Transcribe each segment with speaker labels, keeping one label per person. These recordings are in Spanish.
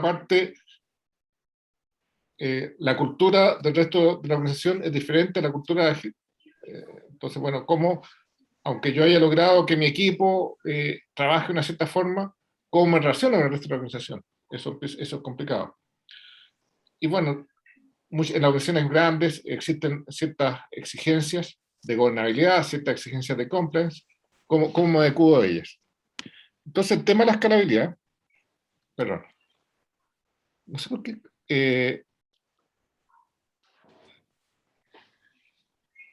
Speaker 1: aparte, la cultura del resto de la organización es diferente a la cultura ágil. Entonces, bueno, aunque yo haya logrado que mi equipo trabaje de una cierta forma, ¿cómo me relaciono con el resto de la organización? Eso es complicado. Y bueno, en las organizaciones grandes existen ciertas exigencias de gobernabilidad, ciertas exigencias de compliance. ¿Cómo me adecuo a ellas? Entonces, el tema de la escalabilidad, perdón, no sé por qué.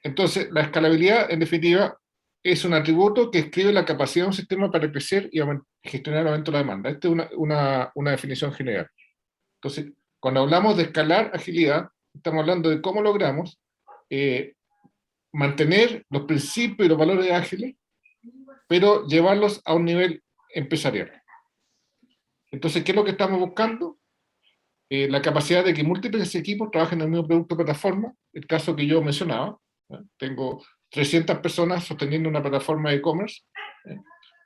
Speaker 1: Entonces, la escalabilidad, en definitiva, es un atributo que describe la capacidad de un sistema para crecer y gestionar el aumento de la demanda. Esta es una definición general. Entonces, cuando hablamos de escalar agilidad, estamos hablando de cómo logramos mantener los principios y los valores ágiles, pero llevarlos a un nivel empresarial. Entonces, ¿qué es lo que estamos buscando? La capacidad de que múltiples equipos trabajen en el mismo producto o plataforma, el caso que yo mencionaba. Tengo 300 personas sosteniendo una plataforma de e-commerce.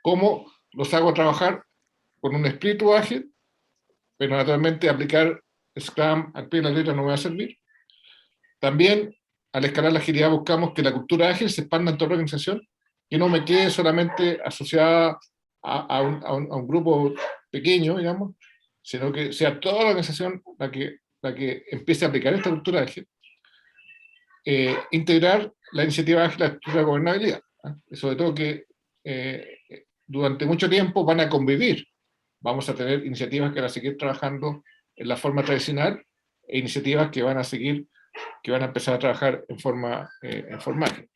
Speaker 1: ¿Cómo los hago trabajar con un espíritu ágil? Pero naturalmente aplicar Scrum al pie de la letra no me va a servir. También, al escalar la agilidad, buscamos que la cultura ágil se expanda en toda la organización, que no me quede solamente asociada a un grupo pequeño, digamos, sino que sea toda la organización la que empiece a aplicar esta cultura ágil. Integrar la iniciativa ágil a la estructura de gobernabilidad. Sobre todo que durante mucho tiempo van a convivir. Vamos a tener iniciativas que van a seguir trabajando en la forma tradicional e iniciativas que van a empezar a trabajar en forma ágil.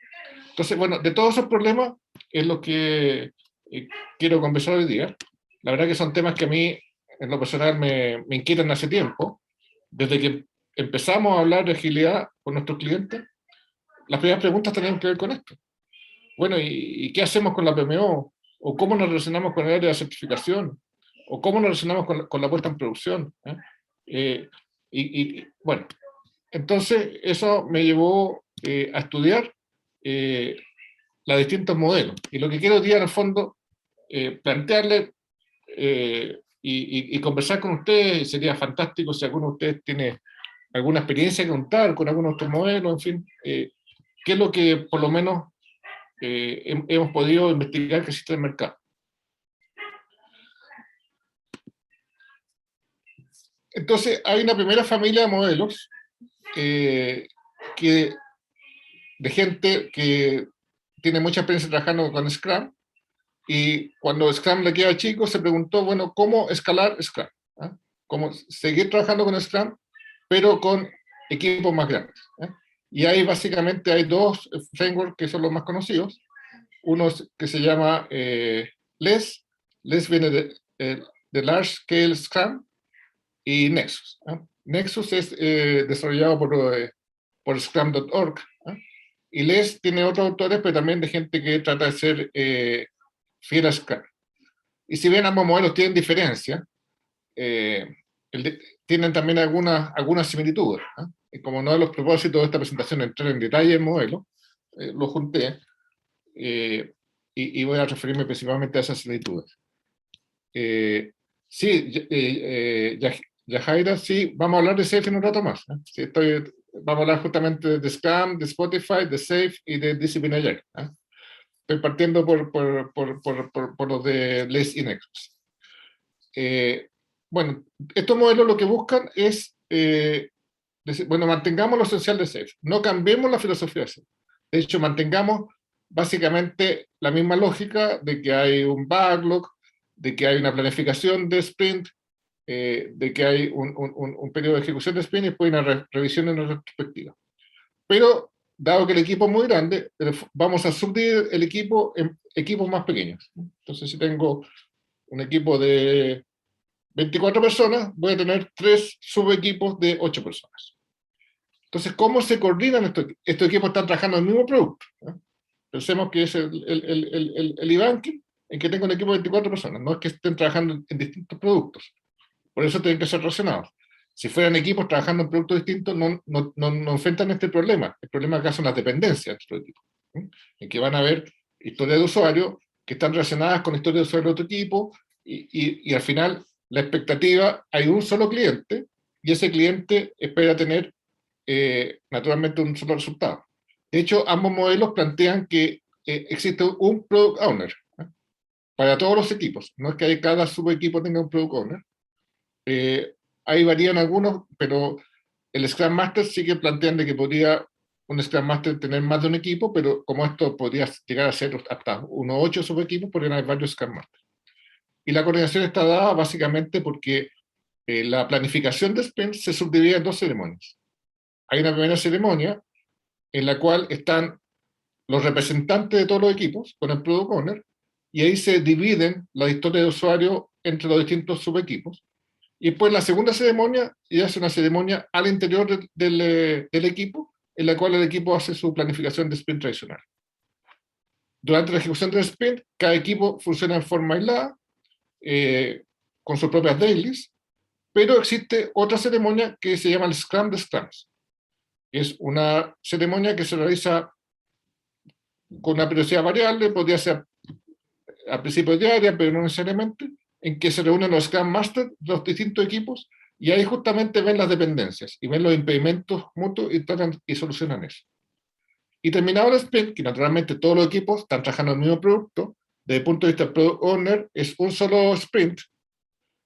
Speaker 1: Entonces, bueno, de todos esos problemas es lo que quiero conversar hoy día. La verdad que son temas que a mí, en lo personal, me inquietan hace tiempo. Desde que empezamos a hablar de agilidad con nuestros clientes, las primeras preguntas tenían que ver con esto. Bueno, ¿y qué hacemos con la PMO? ¿O cómo nos relacionamos con el área de certificación? ¿O cómo nos relacionamos con la puesta en producción? Bueno, entonces eso me llevó a estudiar los distintos modelos. Y lo que quiero hoy día, en el fondo, plantearle y conversar con ustedes, sería fantástico si alguno de ustedes tiene alguna experiencia que contar con algunos de estos modelos, en fin, qué es lo que por lo menos hemos podido investigar que existe en el mercado. Entonces, hay una primera familia de modelos de gente que tiene mucha experiencia trabajando con Scrum, y cuando Scrum le queda chico, se preguntó, bueno, ¿cómo escalar Scrum? ¿Cómo seguir trabajando con Scrum, pero con equipos más grandes? Y ahí básicamente hay dos frameworks que son los más conocidos. Uno que se llama LESS. LESS viene de Large Scale Scrum, y Nexus. Nexus es desarrollado por Scrum.org. Y LESS tiene otros autores, pero también de gente que trata de ser fiel a Scrum. Y si bien ambos modelos tienen diferencias, tienen también algunas similitudes. Y como uno de los propósitos de esta presentación es entrar en detalle el modelo, lo junté, y voy a referirme principalmente a esas similitudes. Sí, Yajaira, sí, vamos a hablar de SAFe en un rato más. Sí, vamos a hablar justamente de Scrum, de Spotify, de SAFe y de Discipline Agile. Estoy partiendo por los de LESS y Nexus. Bueno, estos modelos lo que buscan es, bueno, mantengamos lo esencial de SAFe, no cambiemos la filosofía de SAFe. De hecho, mantengamos básicamente la misma lógica de que hay un backlog, de que hay una planificación de sprint, de que hay un periodo de ejecución de sprint y después una revisión en retrospectiva. Pero, dado que el equipo es muy grande, vamos a subdividir el equipo en equipos más pequeños. Entonces, si tengo un equipo de 24 personas, voy a tener 3 subequipos de 8 personas. Entonces, ¿cómo se coordinan estos equipos? Estos equipos están trabajando en el mismo producto. Pensemos que es el e-banking, en que tengo un equipo de 24 personas. No es que estén trabajando en distintos productos. Por eso tienen que ser relacionados. Si fueran equipos trabajando en productos distintos, no enfrentan este problema. El problema acá son las dependencias de estos equipos. En que van a haber historias de usuario que están relacionadas con historias de usuario de otro equipo, y al final la expectativa, hay un solo cliente, y ese cliente espera tener naturalmente un solo resultado. De hecho, ambos modelos plantean que existe un product owner, ¿eh? Para todos los equipos. No es que cada subequipo tenga un product owner. Ahí varían algunos, pero el Scrum Master sí que plantean de que podría un Scrum Master tener más de un equipo, pero como esto podría llegar a ser hasta unos 8 subequipos, podrían haber varios Scrum Masters. Y la coordinación está dada básicamente porque la planificación de sprints se subdivide en dos ceremonias. Hay una primera ceremonia en la cual están los representantes de todos los equipos con el Product Owner, y ahí se dividen la historia de usuario entre los distintos subequipos. Y después la segunda ceremonia ya es una ceremonia al interior del equipo, en la cual el equipo hace su planificación de sprint tradicional. Durante la ejecución del sprint, cada equipo funciona en forma aislada, con sus propias dailies, pero existe otra ceremonia que se llama el Scrum de Scrums. Es una ceremonia que se realiza con una periodicidad variable, podría ser a principio diaria, pero no necesariamente, en que se reúnen los Scrum Masters de los distintos equipos, y ahí justamente ven las dependencias y ven los impedimentos mutuos y tratan y solucionan eso. Y terminado el sprint, que naturalmente todos los equipos están trabajando en el mismo producto, desde el punto de vista del Product Owner es un solo sprint,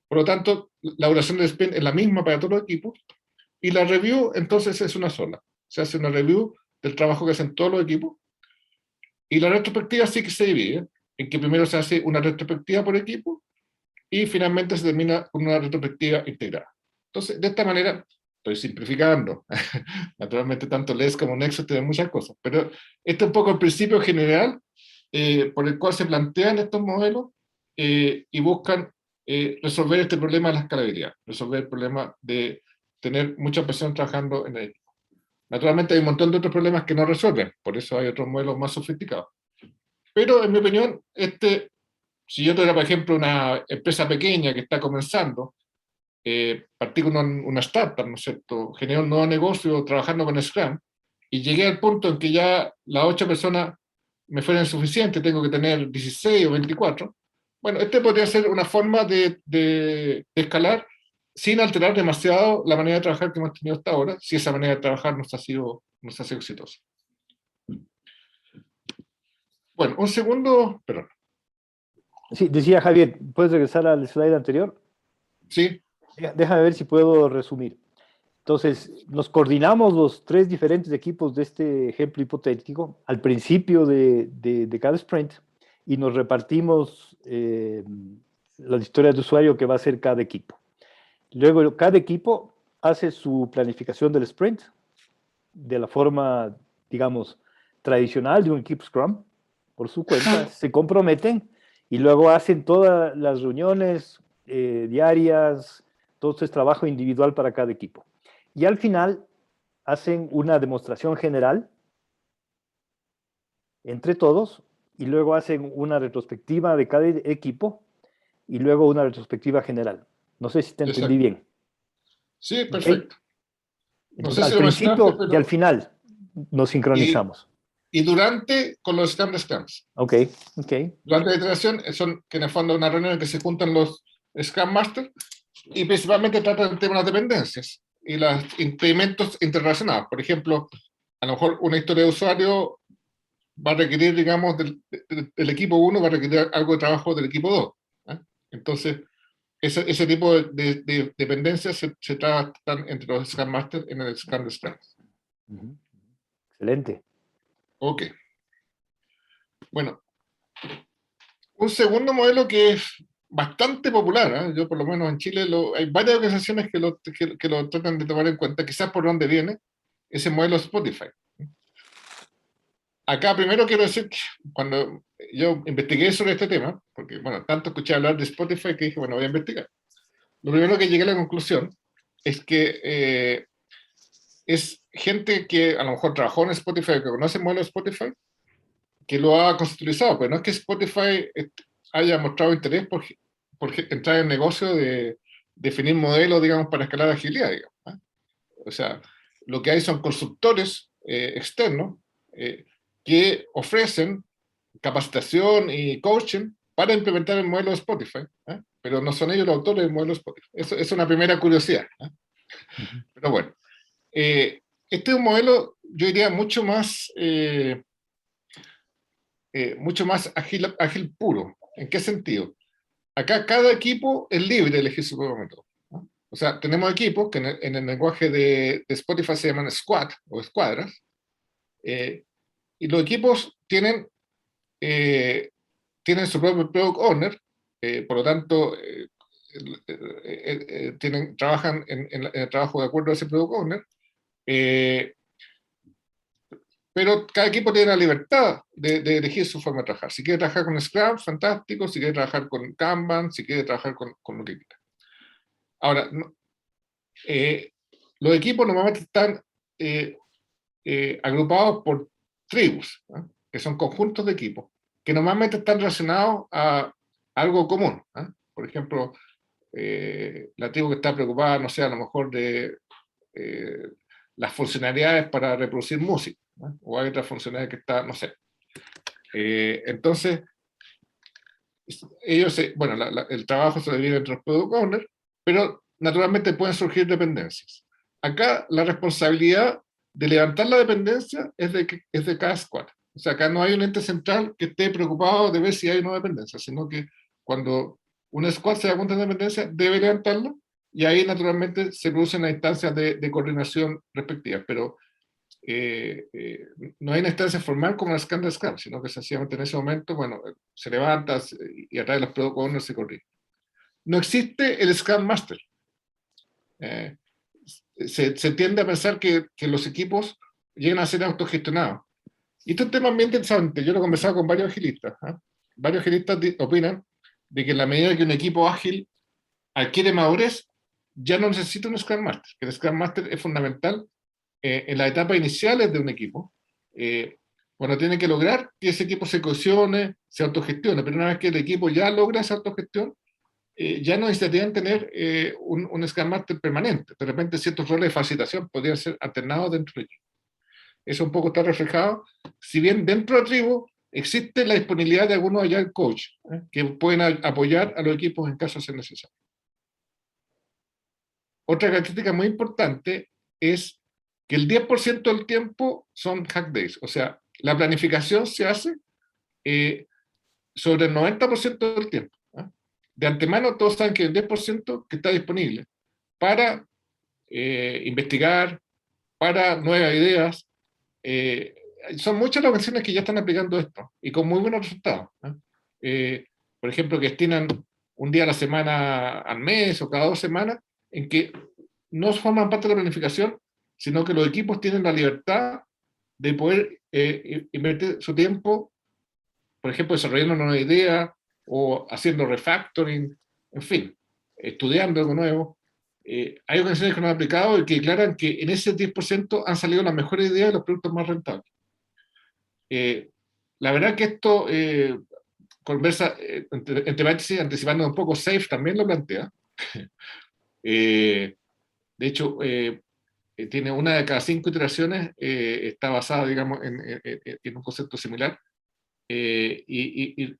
Speaker 1: por lo tanto la duración del sprint es la misma para todos los equipos, y la review entonces es una sola. Se hace una review del trabajo que hacen todos los equipos, y la retrospectiva sí que se divide, en que primero se hace una retrospectiva por equipo, y finalmente se termina con una retrospectiva integrada. Entonces, de esta manera, estoy simplificando. Naturalmente, tanto LES como Nexus tienen muchas cosas, pero este es un poco el principio general por el cual se plantean estos modelos y buscan resolver este problema de la escalabilidad, resolver el problema de tener muchas personas trabajando en el equipo. Naturalmente hay un montón de otros problemas que no resuelven, por eso hay otros modelos más sofisticados. Pero, en mi opinión, si yo tuviera, por ejemplo, una empresa pequeña que está comenzando, partí con una startup, ¿no es cierto? Generé un nuevo negocio trabajando con Scrum, y llegué al punto en que ya las 8 personas me fueran suficientes, tengo que tener 16 o 24. Bueno, podría ser una forma de escalar sin alterar demasiado la manera de trabajar que hemos tenido hasta ahora, si esa manera de trabajar nos ha sido exitosa. Bueno, un segundo, perdón.
Speaker 2: Sí, decía Javier, ¿puedes regresar al slide anterior?
Speaker 1: Sí.
Speaker 2: Déjame ver si puedo resumir. Entonces, nos coordinamos los 3 diferentes equipos de este ejemplo hipotético al principio de cada sprint, y nos repartimos las historias de usuario que va a hacer cada equipo. Luego, cada equipo hace su planificación del sprint de la forma, digamos, tradicional de un equipo Scrum, por su cuenta, se comprometen y luego hacen todas las reuniones diarias, todo este trabajo individual para cada equipo. Y al final hacen una demostración general entre todos, y luego hacen una retrospectiva de cada equipo, y luego una retrospectiva general. No sé si te entendí bien.
Speaker 1: Sí,
Speaker 2: ¿Okay?
Speaker 1: perfecto. No
Speaker 2: Entonces,
Speaker 1: sé si
Speaker 2: al
Speaker 1: lo mencionaste,
Speaker 2: principio y al
Speaker 1: pero...
Speaker 2: final nos sincronizamos.
Speaker 1: Y durante, con los Scrum de Scrums.
Speaker 2: Ok.
Speaker 1: Durante la iteración, son que en el fondo es una reunión en que se juntan los Scrum Masters y principalmente tratan el tema de las dependencias y los implementos interrelacionados. Por ejemplo, a lo mejor una historia de usuario va a requerir, digamos, del equipo 1 va a requerir algo de trabajo del equipo 2. Entonces, ese tipo de dependencias se tratan entre los Scrum Masters en el Scrum de Scrums.
Speaker 2: Excelente.
Speaker 1: Ok. Bueno, un segundo modelo que es bastante popular, yo por lo menos en Chile hay varias organizaciones que lo tratan de tomar en cuenta, quizás por dónde viene ese modelo Spotify. Acá primero quiero decir que cuando yo investigué sobre este tema, porque bueno, tanto escuché hablar de Spotify que dije, bueno, voy a investigar. Lo primero que llegué a la conclusión es que es gente que a lo mejor trabajó en Spotify, que conoce el modelo Spotify, que lo ha conceptualizado, pero no es que Spotify haya mostrado interés por entrar en el negocio de definir modelos, digamos, para escalar agilidad, digamos. O sea, lo que hay son consultores externos que ofrecen capacitación y coaching para implementar el modelo de Spotify. pero no son ellos los autores del modelo Spotify. Eso es una primera curiosidad, ¿eh? Pero bueno, este es un modelo, yo diría, mucho más ágil puro. ¿En qué sentido? Acá cada equipo es libre de elegir su propio método, ¿no? O sea, tenemos equipos que en el lenguaje de Spotify se llaman squad o escuadras, y los equipos tienen su propio product owner, por lo tanto, trabajan en el trabajo de acuerdo a ese product owner, eh, pero cada equipo tiene la libertad de elegir su forma de trabajar. Si quiere trabajar con Scrum, fantástico. Si quiere trabajar con Kanban, si quiere trabajar con lo que quiera. Ahora, eh, los equipos normalmente están agrupados por tribus, ¿no? Que son conjuntos de equipos, que normalmente están relacionados a algo común, ¿no? Por ejemplo, la tribu que está preocupada, no sé, a lo mejor de las funcionalidades para reproducir música, ¿no? O hay otra funcionalidad que está, no sé. Entonces, ellos, bueno, el trabajo se divide entre los product owners, pero naturalmente pueden surgir dependencias. Acá la responsabilidad de levantar la dependencia es de cada squad. O sea, acá no hay un ente central que esté preocupado de ver si hay una dependencia, sino que cuando un squad se da cuenta de dependencia, debe levantarla, y ahí naturalmente se producen las instancias de coordinación respectivas. Pero no hay una instancia formal como la Scrum de Scrum, sino que sencillamente en ese momento, bueno, se levanta y a través de los product owners se corrige. No existe el Scrum Master. Eh, se tiende a pensar que los equipos llegan a ser autogestionados. Y esto es un tema bien interesante. Yo lo he conversado con varios agilistas. Varios agilistas opinan de que en la medida que un equipo ágil adquiere madurez, ya no necesita un Scrum Master. Que el Scrum Master es fundamental en las etapas iniciales de un equipo, bueno, tiene que lograr que ese equipo se cohesione, se autogestione, pero una vez que el equipo ya logra esa autogestión, ya no necesitarían tener un Scrum Master permanente. De repente ciertos roles de facilitación podrían ser alternados dentro del equipo. Eso un poco está reflejado, si bien dentro de la tribu existe la disponibilidad de algunos allá coach, que pueden apoyar a los equipos en caso de ser necesario. Otra característica muy importante es que el 10% del tiempo son hack days, o sea, la planificación se hace sobre el 90% del tiempo, ¿eh? De antemano todos saben que el 10% que está disponible para investigar, para nuevas ideas. Son muchas las organizaciones que ya están aplicando esto y con muy buenos resultados, ¿eh? Por ejemplo, que destinan un día a la semana al mes o cada 2 semanas en que no forman parte de la planificación, sino que los equipos tienen la libertad de poder invertir su tiempo, por ejemplo, desarrollando una nueva idea o haciendo refactoring, en fin, estudiando algo nuevo. Hay organizaciones que no han aplicado y que declaran que en ese 10% han salido las mejores ideas y los productos más rentables. La verdad que esto conversa, entre paréntesis, anticipando un poco, SAFe también lo plantea. De hecho, tiene una de cada 5 iteraciones, está basada, digamos, en un concepto similar, y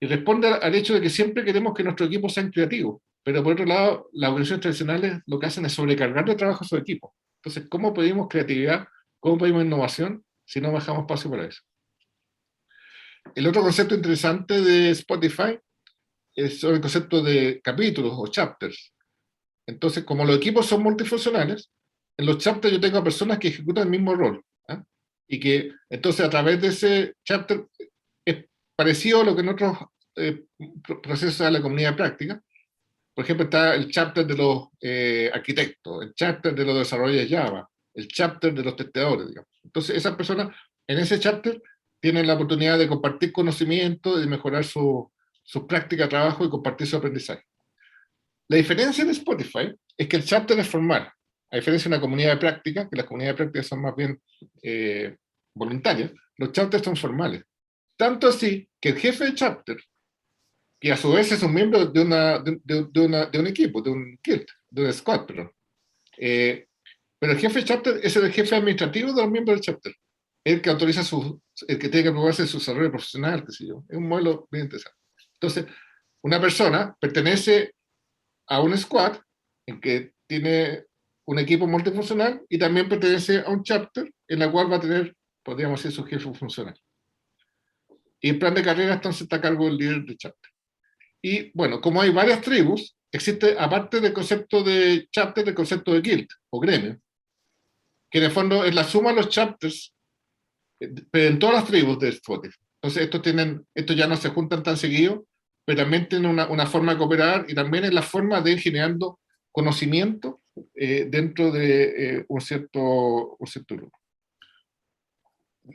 Speaker 1: responde al hecho de que siempre queremos que nuestros equipos sean creativos, pero por otro lado, las organizaciones tradicionales lo que hacen es sobrecargar de trabajo a sus equipos. Entonces, ¿cómo pedimos creatividad? ¿Cómo pedimos innovación si no bajamos espacio para eso? El otro concepto interesante de Spotify es sobre el concepto de capítulos o chapters. Entonces, como los equipos son multifuncionales, en los chapters yo tengo personas que ejecutan el mismo rol, ¿eh? Y que entonces a través de ese chapter es parecido a lo que en otros procesos de la comunidad de práctica. Por ejemplo, está el chapter de los arquitectos, el chapter de los desarrolladores Java, el chapter de los testeadores, digamos. Entonces, esas personas en ese chapter tienen la oportunidad de compartir conocimiento, de mejorar su práctica de trabajo y compartir su aprendizaje. La diferencia de Spotify es que el chapter es formal, a diferencia de una comunidad de práctica, que las comunidades de práctica son más bien voluntarias, los chapters son formales. Tanto así que el jefe de chapter, que a su vez es un miembro de un equipo, de un guild, de un squad, perdón. Pero el jefe de chapter es el jefe administrativo de los miembros del chapter, el que autoriza el que tiene que aprobarse su desarrollo profesional, qué sé yo. Es un modelo bien interesante. Entonces, una persona pertenece a un squad en que tiene un equipo multifuncional y también pertenece a un chapter en la cual va a tener, podríamos decir, su jefe funcional. Y el plan de carrera entonces está a cargo del líder de chapter. Y bueno, como hay varias tribus, existe, aparte del concepto de chapter, el concepto de guild o gremio, que en el fondo es la suma de los chapters en todas las tribus de Spotify. Entonces, estos ya no se juntan tan seguido, pero también tienen una forma de cooperar y también es la forma de ir generando conocimiento dentro de un cierto grupo.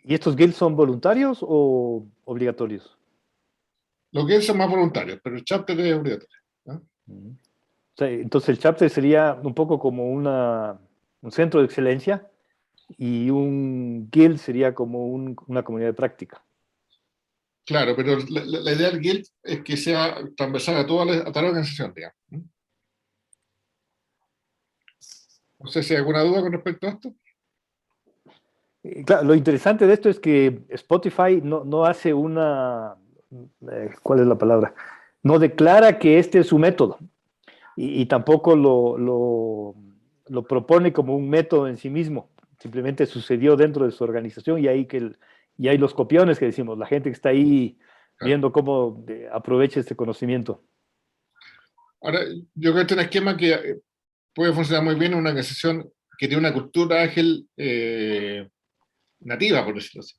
Speaker 2: ¿Y estos guilds son voluntarios o obligatorios?
Speaker 1: Los que son más voluntarios, pero el chapter es obligatorio, ¿no?
Speaker 2: O sea, entonces el chapter sería un poco como un centro de excelencia y un guild sería como una comunidad de práctica.
Speaker 1: Claro, pero la idea del guild es que sea transversal a toda la organización, digamos. No sé si hay alguna duda con respecto a esto.
Speaker 2: Claro, lo interesante de esto es que Spotify no hace ¿cuál es la palabra? No declara que este es su método y tampoco lo propone como un método en sí mismo. Simplemente sucedió dentro de su organización y hay los copiones que decimos, la gente que está ahí
Speaker 1: Claro.
Speaker 2: viendo cómo aprovecha este conocimiento.
Speaker 1: Ahora, yo creo que este es un esquema que puede funcionar muy bien en una organización que tiene una cultura ágil nativa, por decirlo así.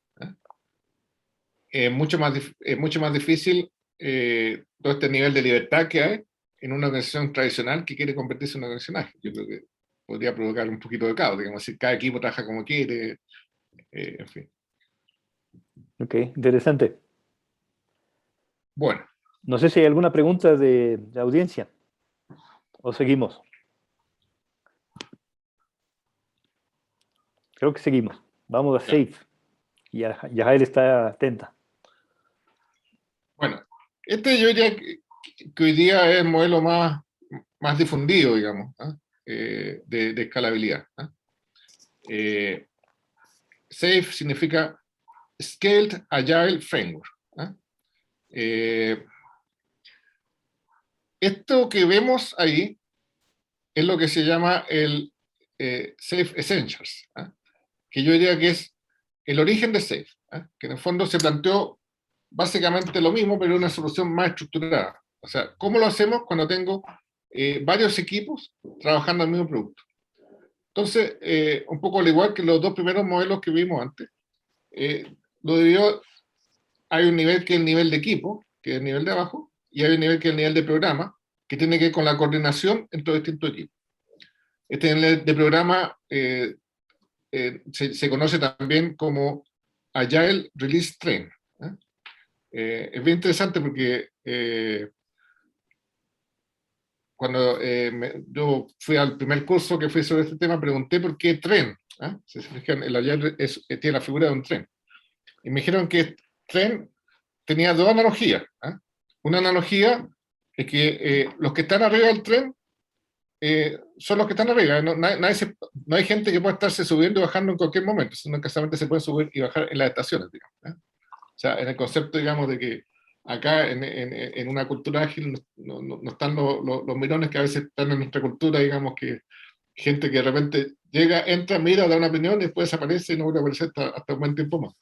Speaker 1: Es mucho más difícil todo este nivel de libertad que hay en una organización tradicional que quiere convertirse en una organización ágil. Yo creo que podría provocar un poquito de caos, digamos, si cada equipo trabaja como quiere, en fin.
Speaker 2: Ok, interesante.
Speaker 1: Bueno,
Speaker 2: No sé si hay alguna pregunta de audiencia o seguimos. Creo que seguimos. Vamos a Safe. Y Yajael está atenta.
Speaker 1: bueno, este yo diría que hoy día es el modelo más difundido, digamos, de escalabilidad. SAFe significa Scaled Agile Framework. Esto que vemos ahí es lo que se llama el SAFe Essentials, que yo diría que es el origen de SAFe, que en el fondo se planteó básicamente lo mismo, pero una solución más estructurada. O sea, ¿cómo lo hacemos cuando tengo varios equipos trabajando en el mismo producto? Entonces, un poco al igual que los dos primeros modelos que vimos antes, lo dividió, hay un nivel que es el nivel de equipo, que es el nivel de abajo, y hay un nivel que es el nivel de programa, que tiene que ver con la coordinación entre los distintos equipos. Este nivel de programa se conoce también como Agile Release Train. Es bien interesante porque cuando yo fui al primer curso que fui sobre este tema, pregunté por qué tren. Si se fijan, el Agile tiene la figura de un tren. Y me dijeron que tren tenía dos analogías. Una analogía es que los que están arriba del tren son los que están arriba. No hay gente que pueda estarse subiendo y bajando en cualquier momento, sino que solamente se puede subir y bajar en las estaciones, digamos. O sea, en el concepto, digamos, de que acá en una cultura ágil no están los mirones que a veces están en nuestra cultura, digamos, que gente que de repente llega, entra, mira, da una opinión y después desaparece y no vuelve a aparecer hasta un buen tiempo más.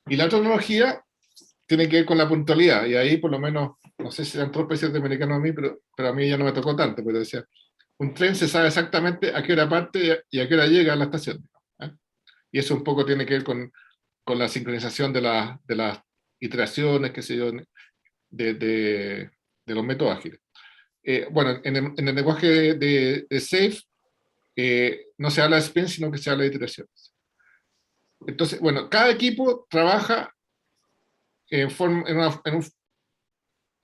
Speaker 1: Y la otra analogía tiene que ver con la puntualidad, y ahí por lo menos, no sé si eran todos países americanos a mí, pero a mí ya no me tocó tanto, pero decía, un tren se sabe exactamente a qué hora parte y a qué hora llega a la estación. Y eso un poco tiene que ver con la sincronización de las iteraciones, qué sé yo, de los métodos ágiles. Bueno, en el lenguaje de SAFe no se habla de sprint, sino que se habla de iteraciones. Entonces, bueno, cada equipo trabaja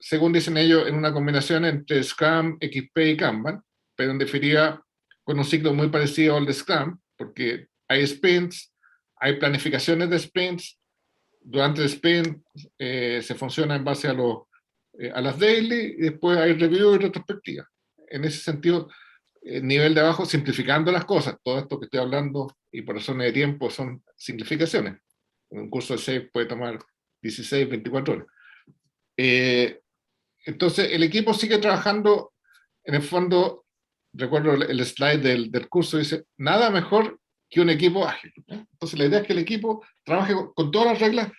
Speaker 1: según dicen ellos, en una combinación entre Scrum, XP y Kanban, pero en definitiva con un ciclo muy parecido al de Scrum, porque hay sprints, hay planificaciones de sprints, durante el sprint se funciona en base a las daily, y después hay review y retrospectiva. En ese sentido, el nivel de abajo, simplificando las cosas, todo esto que estoy hablando, y por razones de tiempo, son simplificaciones. Un curso de 6 puede tomar 16, 24 horas. Entonces, el equipo sigue trabajando, en el fondo, recuerdo el slide del curso, dice, nada mejor que un equipo ágil. Entonces, la idea es que el equipo trabaje con todas las reglas.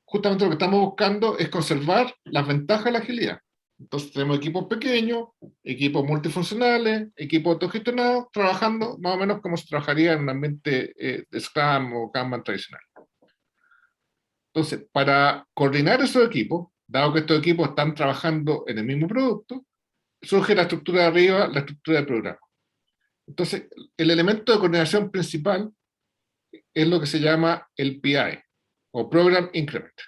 Speaker 1: Justamente lo que estamos buscando es conservar las ventajas de la agilidad. Entonces, tenemos equipos pequeños, equipos multifuncionales, equipos autogestionados, trabajando más o menos como se trabajaría en un ambiente de Scrum o Kanban tradicional. Entonces, para coordinar esos equipos, dado que estos equipos están trabajando en el mismo producto, surge la estructura de arriba, la estructura del programa. Entonces, el elemento de coordinación principal es lo que se llama el PI, o Program Increment.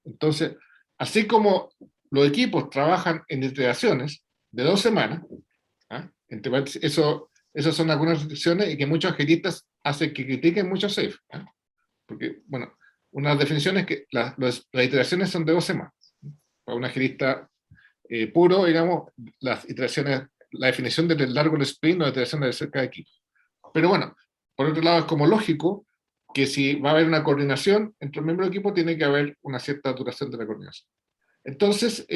Speaker 1: Entonces, así como los equipos trabajan en iteraciones de 2 semanas, esas son algunas restricciones y que muchos agilistas hacen que critiquen mucho SAFe, porque, bueno, una definición es que las iteraciones son de 2 semanas. Para un agilista puro, digamos, las iteraciones, la definición del largo del sprint o la iteración de cerca de equipo. Pero bueno, por otro lado es como lógico que si va a haber una coordinación entre los miembros del equipo, tiene que haber una cierta duración de la coordinación. Entonces,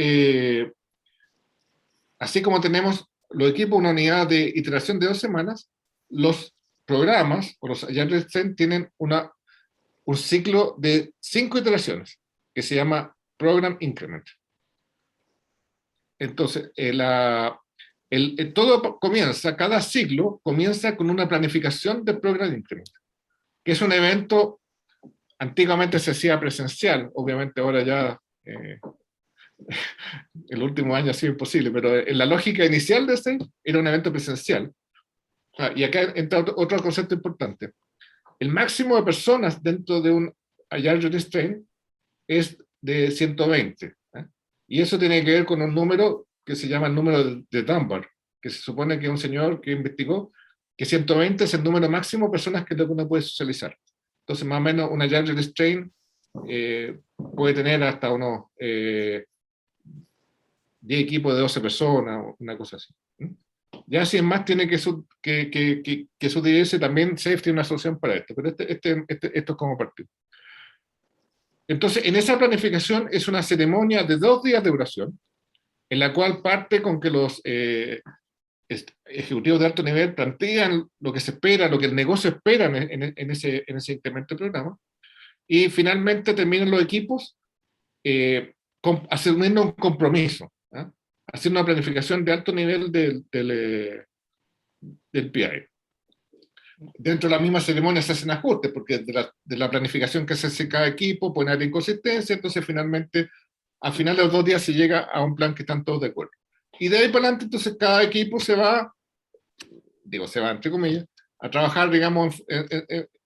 Speaker 1: así como tenemos los equipos, una unidad de iteración de 2 semanas, los programas o los Agile Sprint tienen un ciclo de 5 iteraciones que se llama Program Increment. Entonces, todo comienza, cada ciclo comienza con una planificación de Program Increment, que es un evento, antiguamente se hacía presencial, obviamente ahora ya el último año ha sido imposible, pero en la lógica inicial de este era un evento presencial. Y acá entra otro concepto importante. El máximo de personas dentro de un Agile Release Train es de 120. Y eso tiene que ver con un número que se llama el número de Dunbar, que se supone que un señor que investigó que 120 es el número máximo de personas que uno puede socializar. Entonces, más o menos, un Agile Release Train puede tener hasta unos 10 equipos de 12 personas, una cosa así. Ya si es más, tiene que subdividirse también. SAFe tiene una solución para esto, pero esto es como partido. Entonces, en esa planificación es una ceremonia de 2 días de duración, en la cual parte con que los ejecutivos de alto nivel plantean lo que se espera, lo que el negocio espera en ese incremento de programa, y finalmente terminan los equipos asumiendo un compromiso, haciendo una planificación de alto nivel del PI. Dentro de la misma ceremonia se hacen ajustes, porque de la planificación que se hace cada equipo puede haber inconsistencia, entonces finalmente, al final de los 2 días se llega a un plan que están todos de acuerdo. Y de ahí para adelante, entonces cada equipo se va entre comillas, a trabajar, digamos,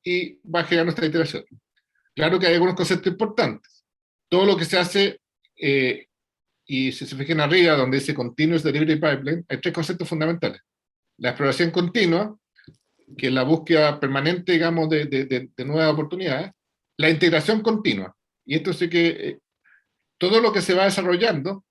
Speaker 1: y va generando esta iteración. Claro que hay algunos conceptos importantes. Todo lo que se hace, y si se fijan arriba, donde dice Continuous Delivery Pipeline, hay 3 conceptos fundamentales. La exploración continua, que es la búsqueda permanente, digamos, de nuevas oportunidades. La integración continua. Y esto sí que todo lo que se va desarrollando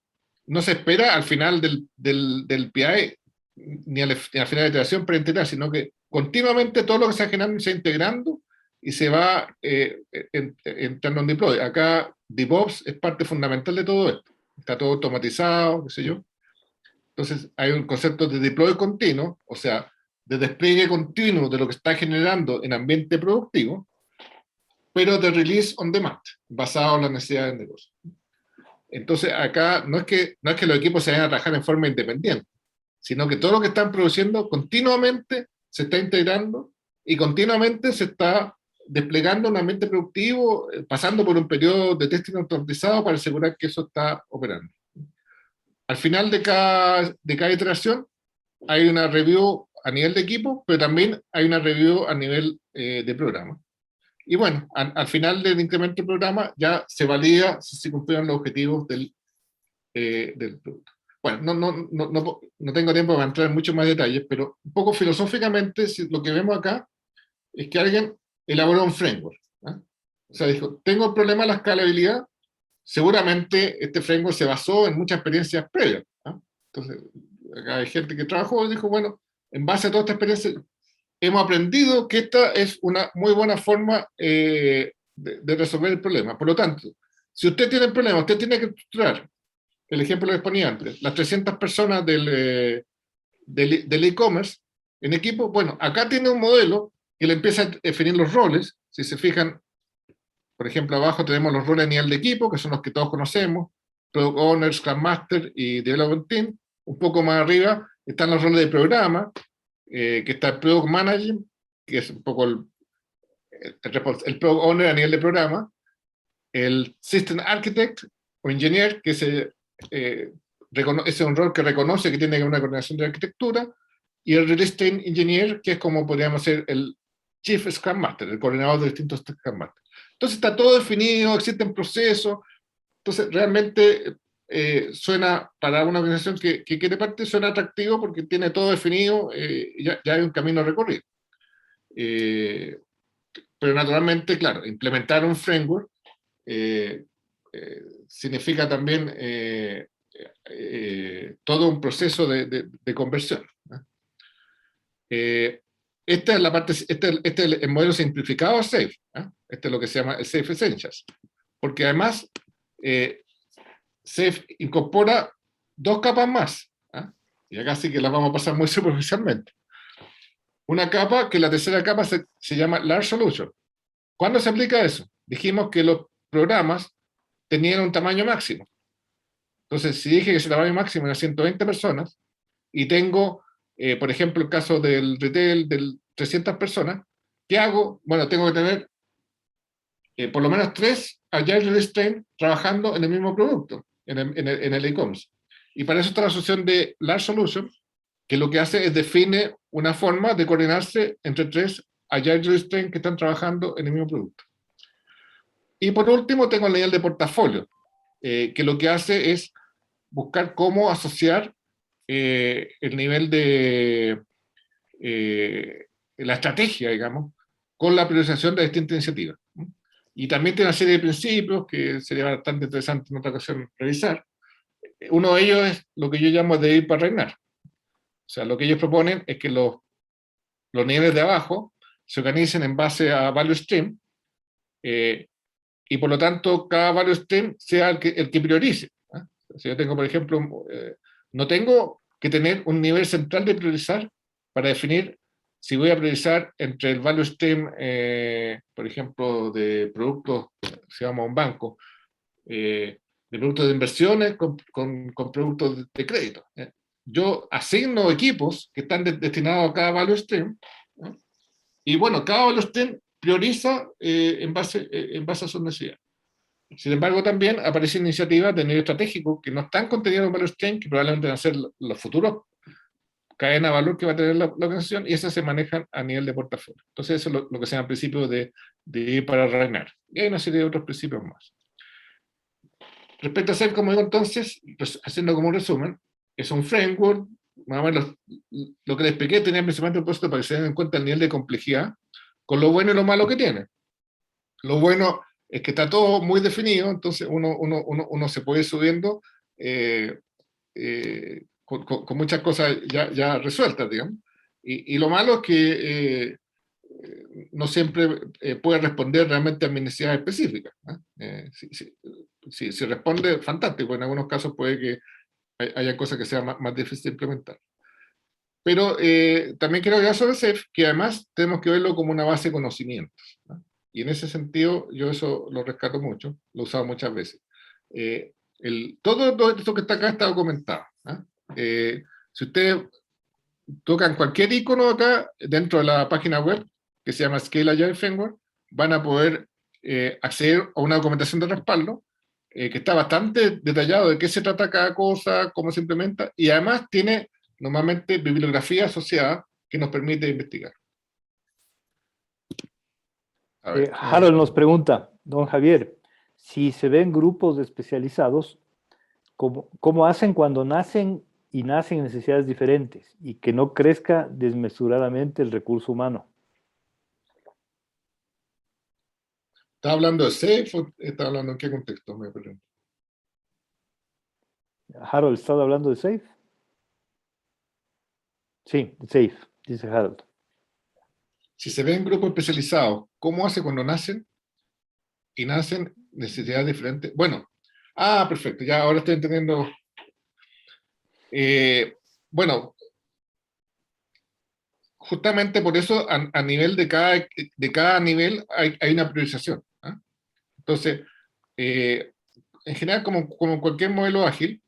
Speaker 1: no se espera al final del PI, ni al final de la iteración para integrar, sino que continuamente todo lo que se va generando se va integrando y se va entrando en deploy. Acá DevOps es parte fundamental de todo esto. Está todo automatizado, qué sé yo. Entonces hay un concepto de deploy continuo, o sea, de despliegue continuo de lo que está generando en ambiente productivo, pero de release on demand, basado en las necesidades del negocio. Entonces acá no es que los equipos se vayan a trabajar en forma independiente, sino que todo lo que están produciendo continuamente se está integrando y continuamente se está desplegando un ambiente productivo, pasando por un periodo de testing automatizado para asegurar que eso está operando. Al final de cada iteración hay una review a nivel de equipo, pero también hay una review a nivel de programa. Y bueno, al final del incremento del programa ya se valida si se cumplieron los objetivos del producto. Bueno, no tengo tiempo para entrar en muchos más detalles, pero un poco filosóficamente lo que vemos acá es que alguien elaboró un framework. O sea, dijo, tengo el problema de la escalabilidad, seguramente este framework se basó en muchas experiencias previas. Entonces, acá hay gente que trabajó y dijo, bueno, en base a toda esta experiencia, hemos aprendido que esta es una muy buena forma de resolver el problema. Por lo tanto, si usted tiene el problema, usted tiene que estructurar el ejemplo que les ponía antes, las 300 personas del e-commerce en equipo, bueno, acá tiene un modelo que le empieza a definir los roles. Si se fijan, por ejemplo, abajo tenemos los roles a nivel de equipo, que son los que todos conocemos, Product Owner, Scrum Master y Development Team. Un poco más arriba están los roles de programa, que está el Product Manager, que es un poco el Product Owner a nivel de programa, el System Architect o Engineer, que es un rol que reconoce que tiene una coordinación de arquitectura, y el Release Train Engineer, que es como podríamos ser el Chief Scrum Master, el coordinador de distintos Scrum Master. Entonces está todo definido, existen procesos, entonces realmente suena, para una organización que quiere parte, suena atractivo porque tiene todo definido, ya hay un camino recorrido. Pero naturalmente, claro, implementar un framework significa también todo un proceso de conversión, ¿no? Esta es la parte, este es el modelo simplificado de SAFe, ¿eh? Este es lo que se llama el SAFe Essentials, porque además SAFe incorpora dos capas más, ¿eh? Y acá sí que las vamos a pasar muy superficialmente. Una capa, que la tercera capa se llama Large Solution. ¿Cuándo se aplica eso? Dijimos que los programas tenían un tamaño máximo. Entonces, si dije que ese tamaño máximo era 120 personas, y tengo, por ejemplo, el caso del retail de 300 personas, ¿qué hago? Bueno, tengo que tener por lo menos 3 Agile Release Train trabajando en el mismo producto, en el e-commerce. Y para eso está la solución de Large Solution, que lo que hace es define una forma de coordinarse entre 3 Agile Release Train que están trabajando en el mismo producto. Y por último, tengo el nivel de portafolio, que lo que hace es buscar cómo asociar el nivel de la estrategia, digamos, con la priorización de distintas iniciativas. Y también tiene una serie de principios que sería bastante interesante en otra ocasión revisar. Uno de ellos es lo que yo llamo de ir para reinar. O sea, lo que ellos proponen es que los niveles de abajo se organicen en base a value stream, y por lo tanto cada value stream sea el que priorice. Si yo tengo, por ejemplo, no tengo que tener un nivel central de priorizar para definir si voy a priorizar entre el value stream, por ejemplo, de productos, si vamos a un banco, de productos de inversiones con productos de crédito. Yo asigno equipos que están destinados a cada value stream, ¿no? Y bueno, cada value stream prioriza en base a sus necesidades. Sin embargo, también aparecen iniciativas de nivel estratégico que no están contenidas en value stream, que probablemente van a ser los futuros cadena de valor que va a tener la organización, y esas se manejan a nivel de portafolio. Entonces, eso es lo que se llama el principio de ir para reinar. Y hay una serie de otros principios más. Respecto a SAFe, como digo entonces, pues, haciendo como un resumen, es un framework, más o menos lo que les expliqué tenía principalmente puesto para que se den en cuenta el nivel de complejidad, con lo bueno y lo malo que tiene. Lo bueno es que está todo muy definido, entonces uno se puede ir subiendo con muchas cosas ya resueltas, digamos. Y lo malo es que no siempre puede responder realmente a mis necesidades específicas, ¿no? Si responde, fantástico. En algunos casos puede que haya cosas que sean más difíciles de implementar. Pero también quiero agregar sobre SAFe que además tenemos que verlo como una base de conocimientos, ¿no? Y en ese sentido, yo eso lo rescato mucho, lo he usado muchas veces. Todo esto que está acá está documentado, ¿no? Si ustedes tocan cualquier icono acá dentro de la página web, que se llama Scale Agile Framework, van a poder acceder a una documentación de respaldo que está bastante detallado de qué se trata cada cosa, cómo se implementa, y además tiene normalmente bibliografía asociada que nos permite investigar.
Speaker 2: A ver, Harold nos pregunta, don Javier, si se ven grupos especializados, ¿cómo hacen cuando nacen y nacen necesidades diferentes y que no crezca desmesuradamente el recurso humano?
Speaker 1: ¿Está hablando de SAFe o está hablando en qué contexto? Me pregunto.
Speaker 2: Harold, ¿estás hablando de SAFe? Sí, de SAFe, dice Harold.
Speaker 1: Si se ven grupos especializados, ¿cómo hace cuando nacen? Y nacen necesidades diferentes. Bueno, perfecto, ya ahora estoy entendiendo Eh, bueno, justamente por eso a nivel de cada nivel hay una priorización. ¿Ah? Entonces, eh, en general, como cualquier modelo ágil,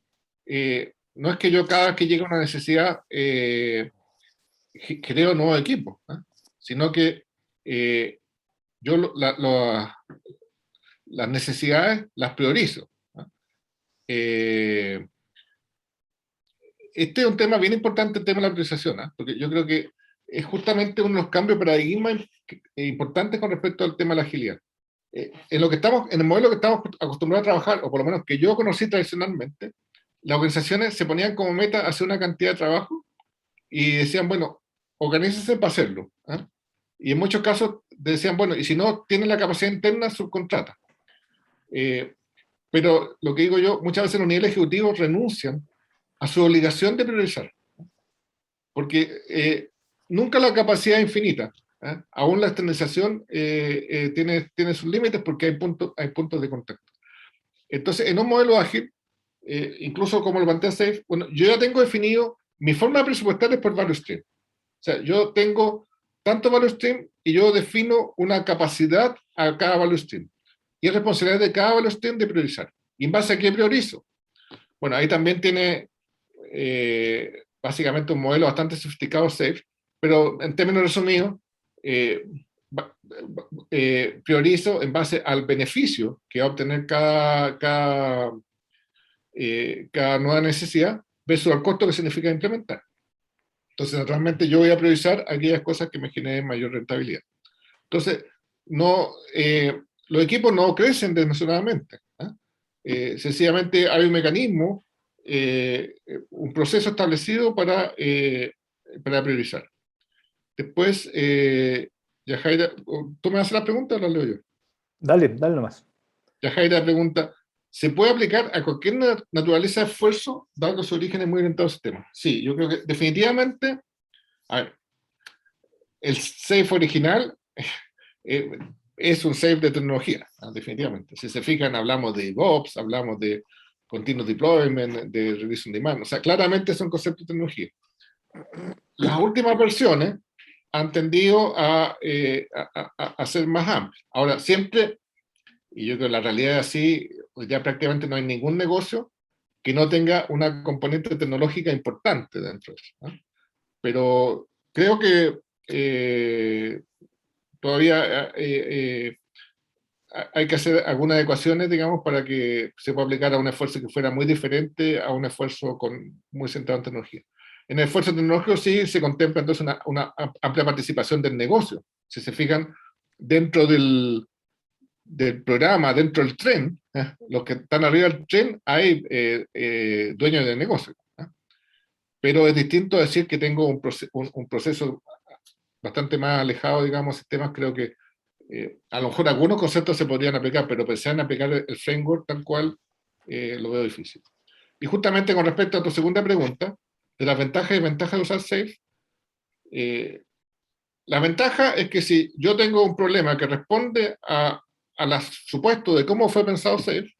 Speaker 1: no es que yo cada vez que llega una necesidad creo nuevo equipo, ¿ah? Sino que eh, yo las necesidades las priorizo. ¿Ah? Eh, este es un tema bien importante, el tema de la priorización, ¿ah? Porque yo creo que es justamente uno de los cambios de paradigma importantes con respecto al tema de la agilidad. En el modelo que estamos acostumbrados a trabajar, o por lo menos que yo conocí tradicionalmente, las organizaciones se ponían como meta hacer una cantidad de trabajo y decían, bueno, organícense para hacerlo. ¿Ah? Y en muchos casos decían, bueno, y si no tienen la capacidad interna, subcontrata. Eh, pero lo que digo yo, muchas veces los niveles ejecutivos renuncian a su obligación de priorizar, porque nunca la capacidad es infinita. ¿Ah? Aún la externalización tiene sus límites porque hay puntos de contacto. Entonces, en un modelo ágil, incluso como lo plantea Safe, bueno, yo ya tengo definido mi forma de presupuestar es por value stream. O sea, yo tengo tanto value stream y yo defino una capacidad a cada value stream. Y es responsabilidad de cada value stream de priorizar. ¿Y en base a qué priorizo? Bueno, ahí también tiene básicamente un modelo bastante sofisticado Safe, pero en términos resumidos, eh, priorizo en base al beneficio que va a obtener cada nueva necesidad versus al costo que significa implementar. Entonces, naturalmente, yo voy a priorizar aquellas cosas que me generen mayor rentabilidad. Entonces, no, los equipos no crecen desmesuradamente. ¿Eh? Sencillamente hay un mecanismo, un proceso establecido para priorizar. Después, Yajaira, ¿tú me haces la pregunta o la leo yo?
Speaker 2: Dale, dale nomás.
Speaker 1: Yajaira pregunta, ¿se puede aplicar a cualquier naturaleza de esfuerzo, dado su origen es muy orientado al sistema? Sí, yo creo que definitivamente, a ver, el safe original eh, es un safe de tecnología, ¿no? Definitivamente. Si se fijan, hablamos de DevOps, hablamos de Continuous Deployment, de Release on Demand, o sea, claramente son conceptos de tecnología. Las últimas versiones han tendido a ser más amplias. Ahora, siempre, y yo creo que la realidad es así, pues ya prácticamente no hay ningún negocio que no tenga una componente tecnológica importante dentro de eso, ¿no? Pero creo que todavía hay que hacer algunas ecuaciones, digamos, para que se pueda aplicar a un esfuerzo que fuera muy diferente a un esfuerzo muy centrado en tecnología. En el esfuerzo tecnológico sí se contempla entonces una amplia participación del negocio. Si se fijan, dentro del programa, dentro del tren, los que están arriba del tren, hay dueños de negocio. Pero es distinto decir que tengo un proceso bastante más alejado, digamos, sistemas, creo que a lo mejor algunos conceptos se podrían aplicar, pero pensar en aplicar el framework tal cual lo veo difícil. Y justamente con respecto a tu segunda pregunta, de las ventajas y desventajas de usar Safe, la ventaja es que si yo tengo un problema que responde a los supuestos de cómo fue pensado Safe,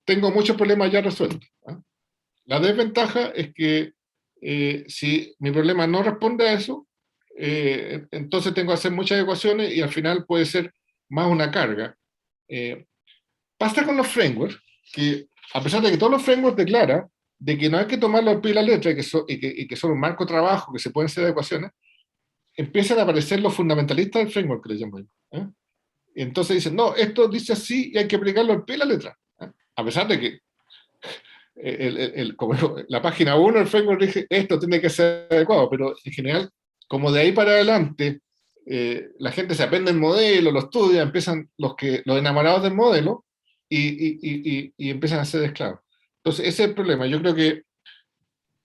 Speaker 1: tengo muchos problemas ya resueltos. ¿Ah? La desventaja es que si mi problema no responde a eso, entonces tengo que hacer muchas ecuaciones y al final puede ser más una carga. Eh, Pasa con los frameworks, que a pesar de que todos los frameworks declaran de que no hay que tomarlo al pie de la letra y que son un marco de trabajo, que se pueden hacer ecuaciones, empiezan a aparecer los fundamentalistas del framework, que le llamo yo. ¿Eh? Y entonces dicen, no, esto dice así y hay que aplicarlo al pie de la letra. ¿Eh? A pesar de que como la página 1 del framework dice, esto tiene que ser adecuado, pero en general, como de ahí para adelante, la gente se aprende el modelo, lo estudia, empiezan los enamorados del modelo y empiezan a ser esclavos. Entonces, ese es el problema. Yo creo que,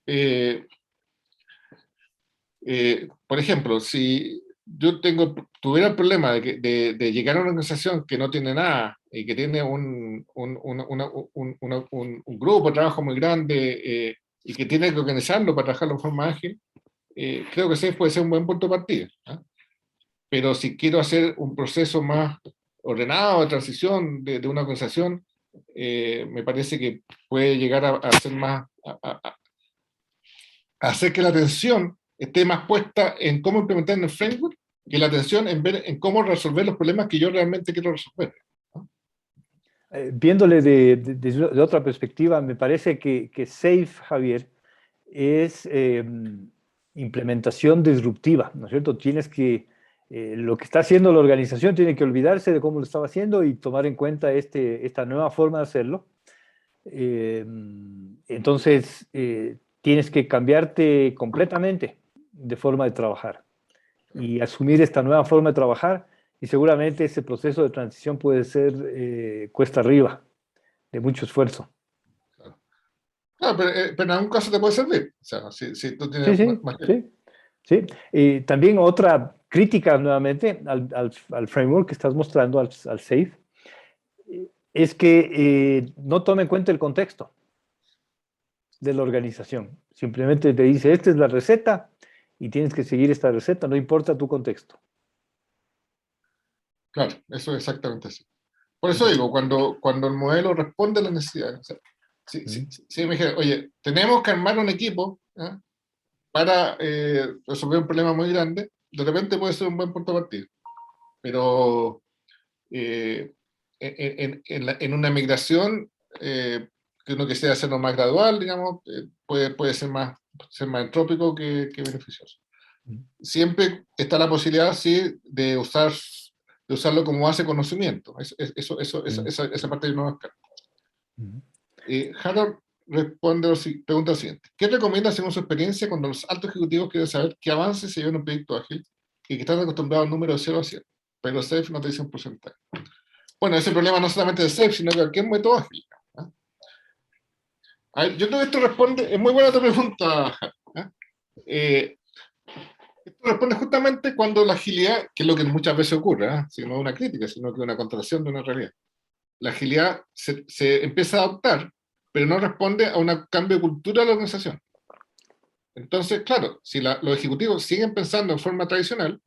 Speaker 1: eh, por ejemplo, si yo tuviera el problema de llegar a una organización que no tiene nada y que tiene un grupo de trabajo muy grande y que tiene que organizarlo para trabajarlo de forma ágil, creo que ese puede ser un buen punto de partida. ¿Ah? Pero si quiero hacer un proceso más ordenado de transición de una organización, me parece que puede llegar a ser más, hacer que la atención esté más puesta en cómo implementar en el framework que la atención en ver en cómo resolver los problemas que yo realmente quiero resolver, ¿no?
Speaker 2: Viéndole de otra perspectiva, me parece que SAFe, Javier, es implementación disruptiva, ¿no es cierto? Lo que está haciendo la organización tiene que olvidarse de cómo lo estaba haciendo y tomar en cuenta esta nueva forma de hacerlo. Eh, entonces, tienes que cambiarte completamente de forma de trabajar y asumir esta nueva forma de trabajar, y seguramente ese proceso de transición puede ser cuesta arriba, de mucho esfuerzo.
Speaker 1: Claro, claro, pero en algún caso te puede servir. O sea, si tú
Speaker 2: Sí,
Speaker 1: tienes
Speaker 2: sí,
Speaker 1: más que...
Speaker 2: sí, sí. Y también otra crítica nuevamente al framework que estás mostrando, al SAFe, es que no toma en cuenta el contexto de la organización. Simplemente te dice, esta es la receta y tienes que seguir esta receta, no importa tu contexto.
Speaker 1: Claro, eso es exactamente así. Por eso digo, cuando el modelo responde a las necesidades, o sea,
Speaker 2: Mm,
Speaker 1: si me dijera, oye, tenemos que armar un equipo, ¿eh?, para resolver un problema muy grande, de repente puede ser un buen punto de partida. Pero eh, en una migración, que uno quisiera hacerlo más gradual, digamos, puede ser más entrópico que beneficioso.
Speaker 2: mm,
Speaker 1: Siempre está la posibilidad, sí, de usarlo como base de conocimiento.
Speaker 2: mm,
Speaker 1: Esa parte yo no descarto.
Speaker 2: mm.
Speaker 1: Harold responde, pregunta lo siguiente: ¿qué recomienda según su experiencia cuando los altos ejecutivos quieren saber qué avances se llevan en un proyecto ágil y que están acostumbrados al número de 0 a 100? Pero SAFe no te dice un porcentaje. Bueno, ese problema no solamente de SAFe, sino de cualquier método ágil, ¿eh? A ver, yo creo que esto responde, es muy buena tu pregunta, Harold, ¿eh? Eh, Esto responde justamente cuando la agilidad, que es lo que muchas veces ocurre, ¿eh?, si no es una crítica, sino que es una contracción de una realidad. La agilidad se empieza a adoptar, pero no responde a un cambio de cultura de la organización. Entonces, claro, si los ejecutivos siguen pensando en forma tradicional,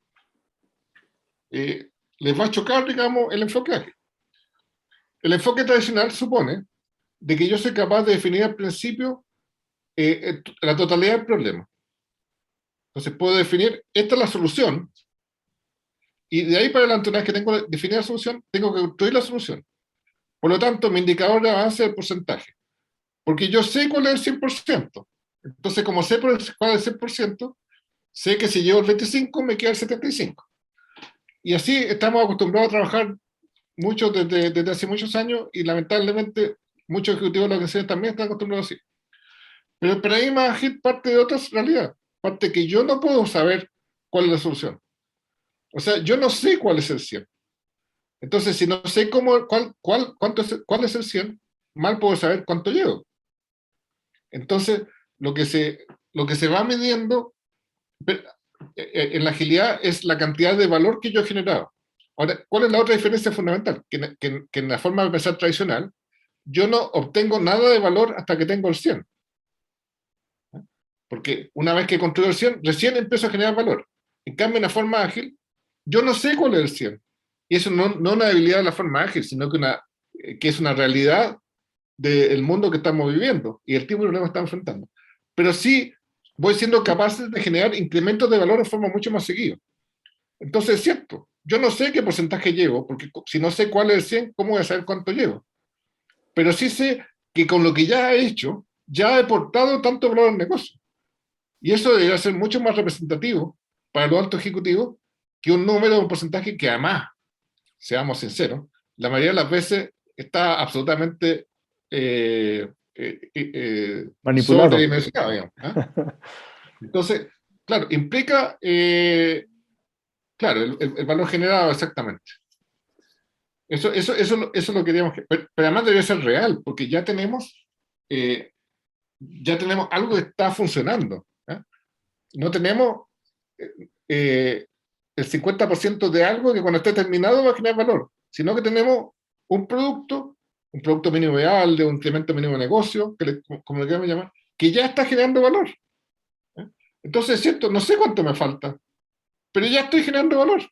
Speaker 1: les va a chocar, digamos, el enfoque ágil. El enfoque tradicional supone de que yo soy capaz de definir al principio la totalidad del problema. Entonces puedo definir, esta es la solución, y de ahí para adelante, una vez que tengo definida la solución, tengo que construir la solución. Por lo tanto, mi indicador de avance es el porcentaje, porque yo sé cuál es el 100%. Entonces, como sé cuál es el 100%, sé que si llevo el 25, me queda el 75. Y así estamos acostumbrados a trabajar muchos desde hace muchos años, y lamentablemente muchos ejecutivos de las organizaciones también están acostumbrados así. Pero el paradigma ágil parte de otra realidad, parte que yo no puedo saber cuál es la solución. O sea, yo no sé cuál es el 100. Entonces, si no sé cuál es el 100, mal puedo saber cuánto llevo. Entonces, lo que lo que se va midiendo en la agilidad es la cantidad de valor que yo he generado. Ahora, ¿cuál es la otra diferencia fundamental? Que en la forma de pensar tradicional, yo no obtengo nada de valor hasta que tengo el 100. Porque una vez que construyo el 100, recién empiezo a generar valor. En cambio, en la forma ágil, yo no sé cuál es el 100. Y eso no una debilidad de la forma ágil, sino que es una realidad del mundo que estamos viviendo y el tipo de problema que estamos enfrentando. Pero sí voy siendo capaz de generar incrementos de valor en forma mucho más seguida. Entonces, es cierto, yo no sé qué porcentaje llevo, porque si no sé cuál es el 100, ¿cómo voy a saber cuánto llevo? Pero sí sé que con lo que ya he hecho, ya he aportado tanto valor al negocio. Y eso debería ser mucho más representativo para los altos ejecutivos que un número, un porcentaje que, además, seamos sinceros, la mayoría de las veces está absolutamente
Speaker 2: Manipulado.
Speaker 1: sobredimensionado, digamos, ¿eh? Entonces, claro, implica, claro, el valor generado exactamente. Eso lo queríamos, pero además debe ser real, porque eh, ya tenemos algo que está funcionando, ¿eh? No tenemos eh, el 50% de algo que cuando esté terminado va a generar valor, sino que tenemos un producto mínimo viable, un incremento mínimo de negocio, como le queramos llamar, que ya está generando valor, ¿eh? Entonces, es cierto, no sé cuánto me falta, pero ya estoy generando valor.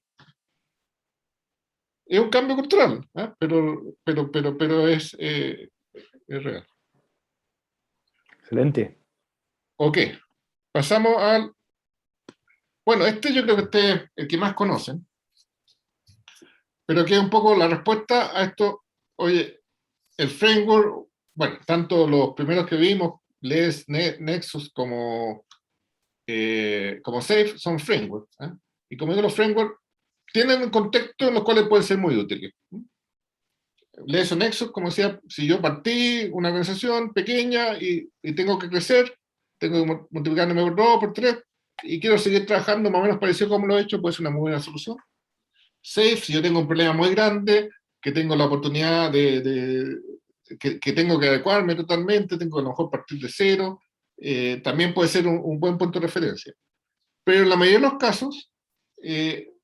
Speaker 1: Es un cambio cultural, ¿eh? Pero es real.
Speaker 2: Excelente.
Speaker 1: Ok, pasamos al... Bueno, yo creo que este es el que más conocen, pero que es un poco la respuesta a esto. Oye, el framework, bueno, tanto los primeros que vimos, LES, Nexus como Safe, son frameworks. ¿Eh? Y como digo, los frameworks tienen un contexto en los cuales pueden ser muy útiles. LES o Nexus, como decía, si yo partí una organización pequeña y tengo que crecer, tengo que multiplicarme por 2, por 3, y quiero seguir trabajando más o menos parecido como lo he hecho, puede ser una muy buena solución. Safe, si yo tengo un problema muy grande, que tengo la oportunidad que tengo que adecuarme totalmente, tengo que a lo mejor partir de cero, también puede ser un buen punto de referencia. Pero en la mayoría de los casos, eh,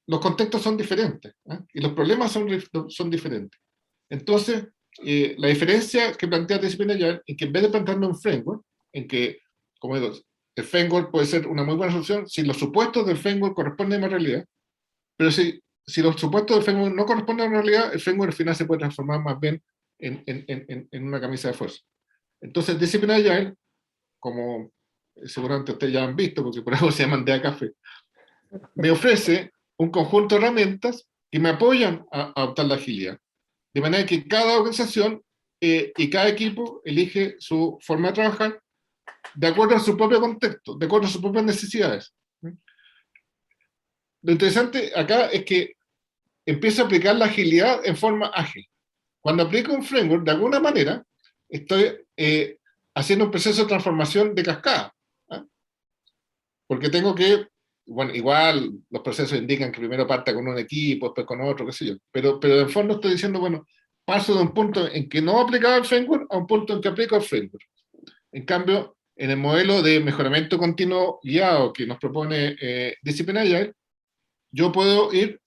Speaker 1: los contextos son diferentes, ¿eh? Y los problemas son diferentes. Entonces, la diferencia que plantea Discipline Agile es que en vez de plantear un framework, en que, como digo, el framework puede ser una muy buena solución si los supuestos del framework corresponden a la realidad, pero si los supuestos del framework no corresponden a la realidad, el framework al final se puede transformar más bien en una camisa de fuerza. Entonces, Discipline Agile, como seguramente ustedes ya han visto, porque por eso se llaman DA Café, me ofrece un conjunto de herramientas que me apoyan a adoptar la agilidad. De manera que cada organización y cada equipo elige su forma de trabajar de acuerdo a su propio contexto, de acuerdo a sus propias necesidades. Lo interesante acá es que empiezo a aplicar la agilidad en forma ágil. Cuando aplico un framework, de alguna manera, estoy haciendo un proceso de transformación de cascada. ¿Eh? Porque tengo que, bueno, igual los procesos indican que primero parta con un equipo, después con otro, qué sé yo. Pero en fondo estoy diciendo, bueno, paso de un punto en que no aplicaba el framework a un punto en que aplico el framework. En cambio, en el modelo de mejoramiento continuo guiado que nos propone Discipline Agile, yo puedo ir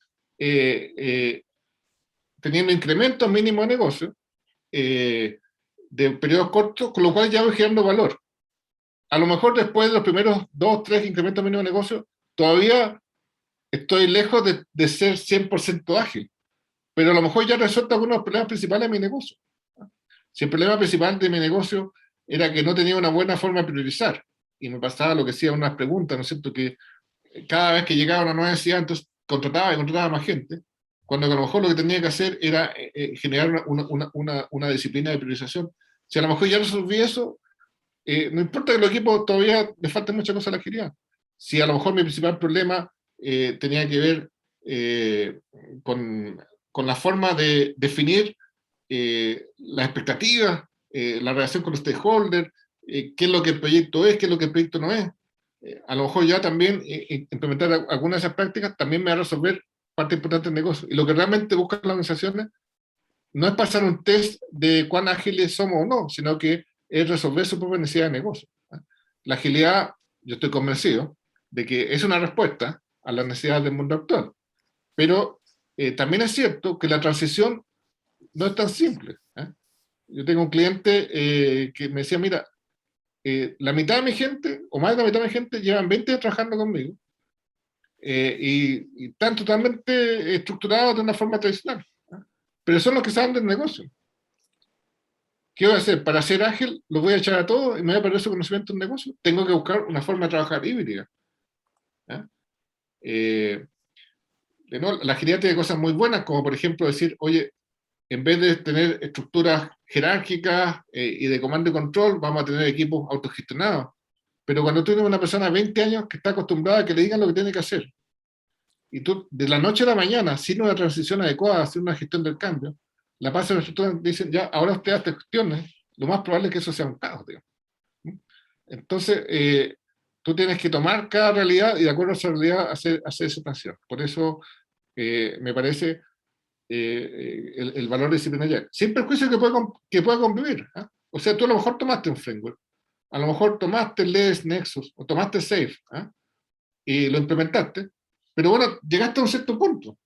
Speaker 1: teniendo incrementos mínimos de negocio de periodos cortos, con lo cual ya voy generando valor. A lo mejor después de los primeros 2, 3 incrementos mínimos de negocio, todavía estoy lejos de ser 100% ágil, pero a lo mejor ya resuelto algunos de los problemas principales de mi negocio. Si el problema principal de mi negocio era que no tenía una buena forma de priorizar, y me pasaba lo que decía unas preguntas, ¿no es cierto?, que cada vez que llegaba una nueva necesidad, entonces contrataba más gente, cuando a lo mejor lo que tenía que hacer era generar una disciplina de priorización. Si a lo mejor ya resolví eso, no importa que los equipos todavía le falten muchas cosas a la agilidad. Si a lo mejor mi principal problema tenía que ver con la forma de definir las expectativas, la relación con los stakeholders, qué es lo que el proyecto es, qué es lo que el proyecto no es. A lo mejor ya también implementar algunas de esas prácticas también me va a resolver parte importante del negocio. Y lo que realmente buscan las organizaciones no es pasar un test de cuán ágiles somos o no, sino que es resolver su propia necesidad de negocio. La agilidad, yo estoy convencido de que es una respuesta a las necesidades del mundo actual. Pero también es cierto que la transición no es tan simple. Yo tengo un cliente que me decía, mira, la mitad de mi gente, o más de la mitad de mi gente, llevan 20 años trabajando conmigo y están totalmente estructurados de una forma tradicional. Pero son los que saben del negocio. ¿Qué voy a hacer? Para ser ágil, lo voy a echar a todo y me voy a perder su conocimiento en negocio. Tengo que buscar una forma de trabajar híbrida. Eh, la agilidad tiene cosas muy buenas, como por ejemplo decir, oye, en vez de tener estructuras jerárquicas y de comando y control, vamos a tener equipos autogestionados. Pero cuando tú tienes una persona de 20 años que está acostumbrada a que le digan lo que tiene que hacer, y tú de la noche a la mañana, sin una transición adecuada, sin una gestión del cambio, la pasa de estructura dicen, ya, ahora usted hace gestiones, lo más probable es que eso sea un caos, digamos. Entonces, tú tienes que tomar cada realidad y de acuerdo a esa realidad hacer esa transición. Por eso me parece el valor disciplinario. Sin perjuicio que pueda convivir. ¿Eh? O sea, tú a lo mejor tomaste un framework, a lo mejor tomaste LES, Nexus, o tomaste Safe, y lo implementaste, pero bueno, llegaste a un cierto punto,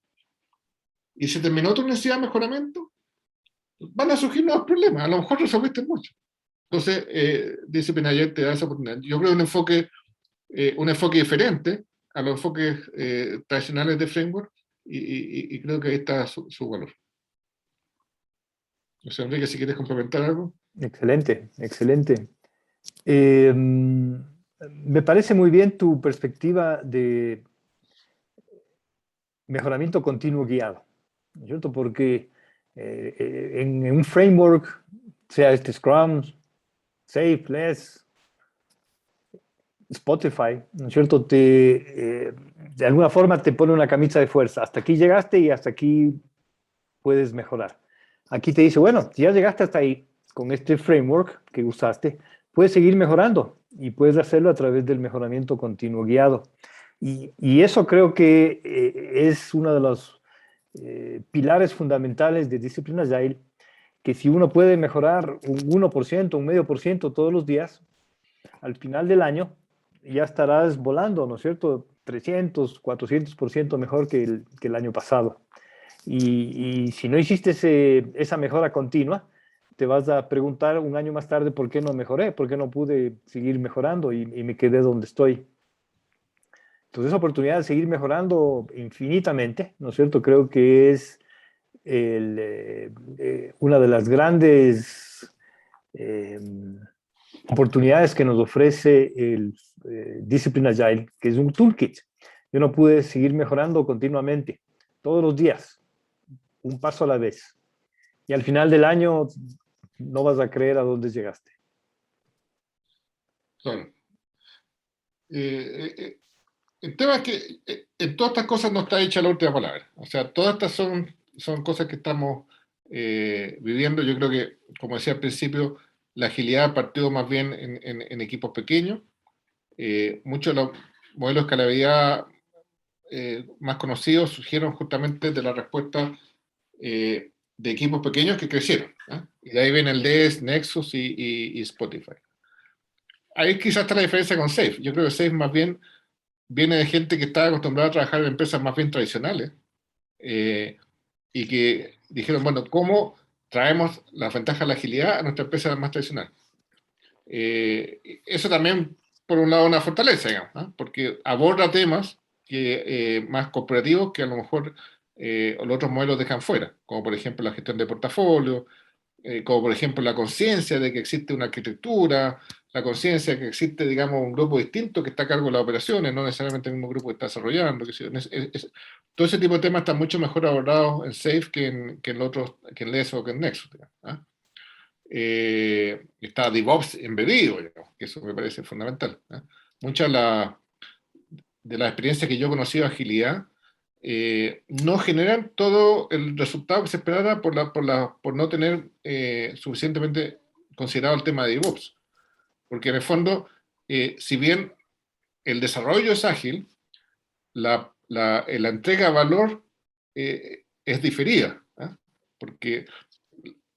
Speaker 1: y se terminó tu necesidad de mejoramiento, van a surgir nuevos problemas, a lo mejor resolviste mucho. Entonces, disciplinario te da esa oportunidad. Yo creo un enfoque diferente a los enfoques tradicionales de framework, y creo que ahí está su valor. No sé, Enrique, si quieres complementar algo.
Speaker 2: Excelente, excelente. Me parece muy bien tu perspectiva de mejoramiento continuo guiado, ¿no es cierto? Porque en un framework, sea este Scrum, Safe, Less, Spotify, ¿no es cierto? De alguna forma te pone una camisa de fuerza. Hasta aquí llegaste y hasta aquí puedes mejorar. Aquí te dice, bueno, si ya llegaste hasta ahí con este framework que usaste, puedes seguir mejorando y puedes hacerlo a través del mejoramiento continuo guiado. Y eso creo que es uno de los pilares fundamentales de Disciplina Agile, que si uno puede mejorar un 1%, un medio por ciento todos los días, al final del año ya estarás volando, ¿no es cierto? 300, 400% mejor que el año pasado. Y si no hiciste esa mejora continua, te vas a preguntar un año más tarde por qué no mejoré, por qué no pude seguir mejorando y me quedé donde estoy. Entonces, esa oportunidad de seguir mejorando infinitamente, ¿no es cierto? Creo que es una de las grandes eh, oportunidades que nos ofrece el Discipline Agile, que es un toolkit. Yo no pude seguir mejorando continuamente, todos los días, un paso a la vez. Y al final del año no vas a creer a dónde llegaste.
Speaker 1: Claro. El tema es que en todas estas cosas no está hecha la última palabra. O sea, todas estas son cosas que estamos viviendo. Yo creo que, como decía al principio, la agilidad partió más bien en equipos pequeños. Muchos de los modelos de escalabilidad más conocidos surgieron justamente de la respuesta de equipos pequeños que crecieron. ¿Eh? Y de ahí viene el DES, Nexus y Spotify. Ahí quizás está la diferencia con Safe. Yo creo que Safe más bien viene de gente que estaba acostumbrada a trabajar en empresas más bien tradicionales eh, y que dijeron, bueno, ¿cómo traemos la ventaja de la agilidad a nuestra empresa más tradicional? Eso también, por un lado, una fortaleza, digamos, ¿no? Porque aborda temas más cooperativos que a lo mejor los otros modelos dejan fuera, como por ejemplo la gestión de portafolio, como por ejemplo la conciencia de que existe una arquitectura, la conciencia de que existe, digamos, un grupo distinto que está a cargo de las operaciones, no necesariamente el mismo grupo que está desarrollando. Todo ese tipo de temas están mucho mejor abordados en SAFe que en otros, que en LESS o que en Nexus. Digamos, ¿ah? Está DevOps embebido, digamos, que eso me parece fundamental. ¿Ah? Muchas de las experiencias que yo he conocido de agilidad no generan todo el resultado que se esperara por no tener suficientemente considerado el tema de DevOps. Porque en el fondo, si bien el desarrollo es ágil, la entrega de valor es diferida. ¿Eh? Porque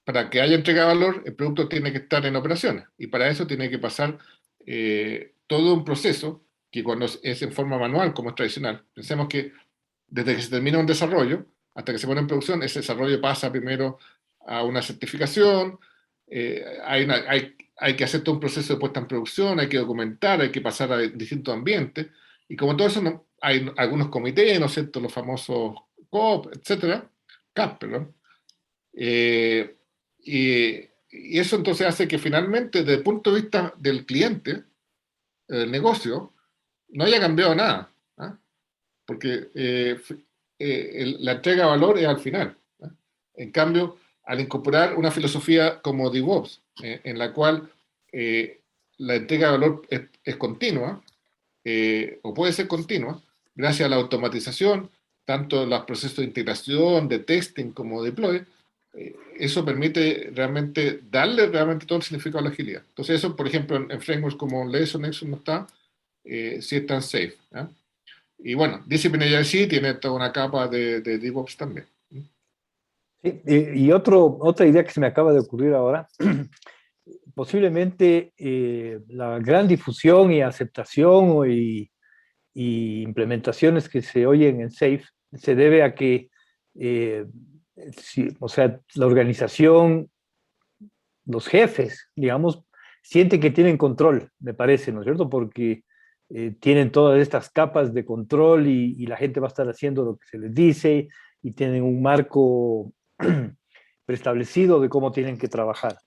Speaker 1: para que haya entrega de valor, el producto tiene que estar en operaciones. Y para eso tiene que pasar todo un proceso que cuando es en forma manual, como es tradicional, pensemos que desde que se termina un desarrollo hasta que se pone en producción, ese desarrollo pasa primero a una certificación, hay que hacer todo un proceso de puesta en producción, hay que documentar, hay que pasar a distintos ambientes, y como todo eso, hay algunos comités, ¿no es cierto?, los famosos COP, etcétera, CAP, perdón, eh, y eso entonces hace que finalmente, desde el punto de vista del cliente, del negocio, no haya cambiado nada. ¿Ah? Porque la entrega de valor es al final. ¿Eh? En cambio, al incorporar una filosofía como DevOps, en la cual la entrega de valor es continua, o puede ser continua, gracias a la automatización, tanto los procesos de integración, de testing como de deploy, eso permite realmente darle realmente todo el significado a la agilidad. Entonces eso, por ejemplo, en frameworks como LESS o Nexus no está, sí están safe. ¿Eh? Y bueno, Discipline sí tiene toda una capa de DevOps también.
Speaker 2: Sí, y otra idea que se me acaba de ocurrir ahora, posiblemente la gran difusión y aceptación y implementaciones que se oyen en SAFe se debe a que, eh, o sea, la organización, los jefes, digamos, sienten que tienen control, me parece, ¿no es cierto? Porque tienen todas estas capas de control y la gente va a estar haciendo lo que se les dice y tienen un marco preestablecido de cómo tienen que trabajar.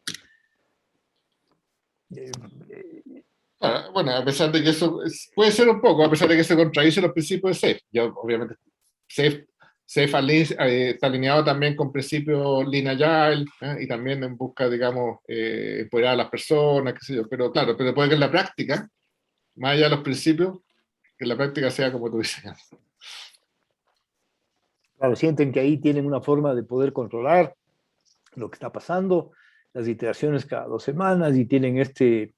Speaker 1: Bueno, a pesar de que eso puede ser un poco, a pesar de que se contradice los principios de SAFe. Yo, obviamente, SAFe, está alineado también con principios Lean Agile, y también en busca, digamos, empoderar a las personas, qué sé yo. Pero claro, pero puede que en la práctica, más allá de los principios, que en la práctica sea como tú dices.
Speaker 2: Claro, sienten que ahí tienen una forma de poder controlar lo que está pasando, las iteraciones cada 2 semanas y tienen este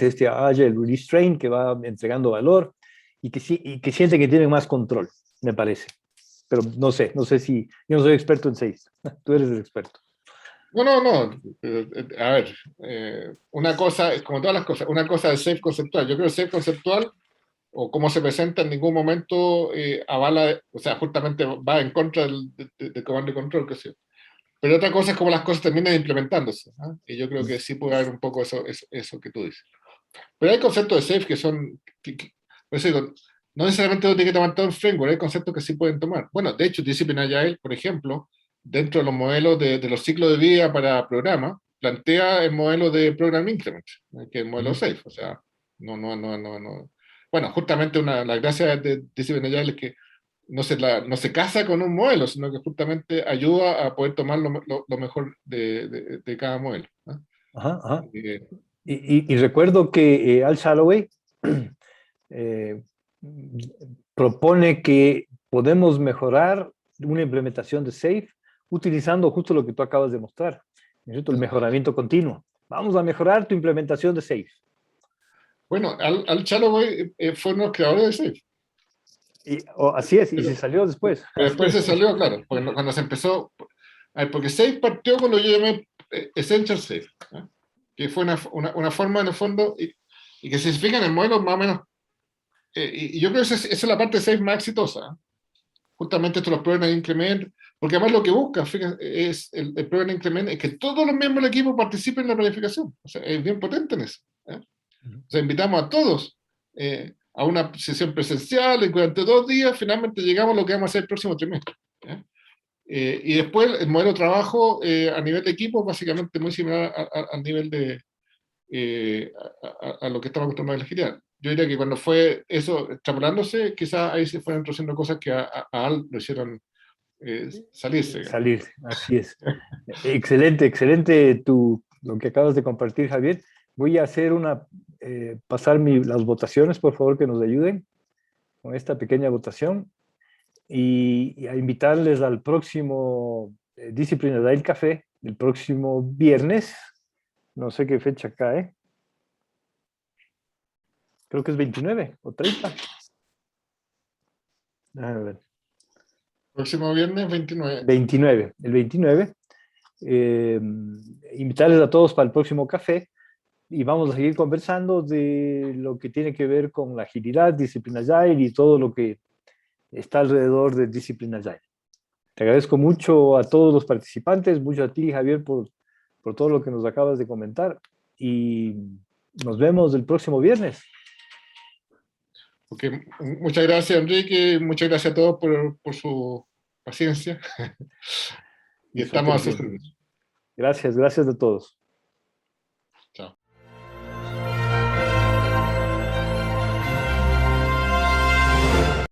Speaker 2: este Agile Release Train que va entregando valor y que sienten que tienen más control, me parece. Pero no sé si, yo no soy experto en seis, tú eres el experto.
Speaker 1: No, no, no. A ver, una cosa, como todas las cosas, una cosa es SAFe conceptual. Yo creo que SAFe conceptual o cómo se presenta en ningún momento avala, o sea, justamente va en contra del comando y control, que sí. Pero otra cosa es cómo las cosas terminan implementándose, ¿no? Y yo creo que sí puede haber un poco eso que tú dices. Pero hay conceptos de SAFe que son, por eso digo, no necesariamente uno tiene que tomar todo el framework, hay conceptos que sí pueden tomar. Bueno, de hecho, Discipline Agile, por ejemplo, dentro de los modelos de los ciclos de vida para programas, plantea el modelo de Program Increment, que es el modelo SAFe. O sea, no. Bueno, justamente la gracia de Discipline Agile es que no se casa con un modelo, sino que justamente ayuda a poder tomar lo mejor de cada modelo, ¿no?
Speaker 2: Ajá, ajá.
Speaker 1: Eh,
Speaker 2: Y recuerdo que Al Salloway eh, propone que podemos mejorar una implementación de SAFe utilizando justo lo que tú acabas de mostrar, ¿no es cierto? El mejoramiento continuo. Vamos a mejorar tu implementación de SAFe.
Speaker 1: bueno, Al Chalaway fue uno de los creadores de SAFe.
Speaker 2: Así es, y se
Speaker 1: Pero,
Speaker 2: salió después.
Speaker 1: pero
Speaker 2: Así
Speaker 1: después
Speaker 2: es.
Speaker 1: se salió, claro, cuando se empezó, a ver, porque SAFe partió con lo que yo llamé Essential SAFe, ¿eh? Que fue una forma en el fondo, y que se fijan en el modelo más o menos, y yo creo que esa es la parte de SAFe más exitosa, ¿eh? Justamente esto los Program Increment, porque además lo que busca, fíjate, es el Program Increment, es que todos los miembros del equipo participen en la planificación, o sea, es bien potente en eso, ¿eh? O sea, invitamos a todos a una sesión presencial y durante 2 días finalmente llegamos a lo que vamos a hacer el próximo trimestre, ¿eh? Y después el modelo de trabajo a nivel de equipo básicamente muy similar al nivel de a lo que estamos acostumbrados a elegir. Yo diría que cuando fue eso extrapolándose, quizás ahí se fueron introduciendo cosas que a Al lo hicieron salirse, digamos.
Speaker 2: Salir, así es. Excelente, excelente lo que acabas de compartir, Javier. Voy a hacer pasar las votaciones, por favor, que nos ayuden con esta pequeña votación y a invitarles al próximo Disciplina del Café, el próximo viernes. No sé qué fecha cae. Creo que es 29 o 30. A ver.
Speaker 1: Próximo viernes 29.
Speaker 2: 29, el 29. Eh, Invitarles a todos para el próximo café y vamos a seguir conversando de lo que tiene que ver con la agilidad, disciplina agile y todo lo que está alrededor de disciplina agile. Te agradezco mucho a todos los participantes, mucho a ti, Javier, por todo lo que nos acabas de comentar y nos vemos el próximo viernes.
Speaker 1: Okay. Muchas gracias, Enrique, muchas gracias a todos por su paciencia y
Speaker 2: Y su
Speaker 1: estamos a sus
Speaker 2: atención.
Speaker 1: órdenes.
Speaker 2: Gracias, gracias a todos.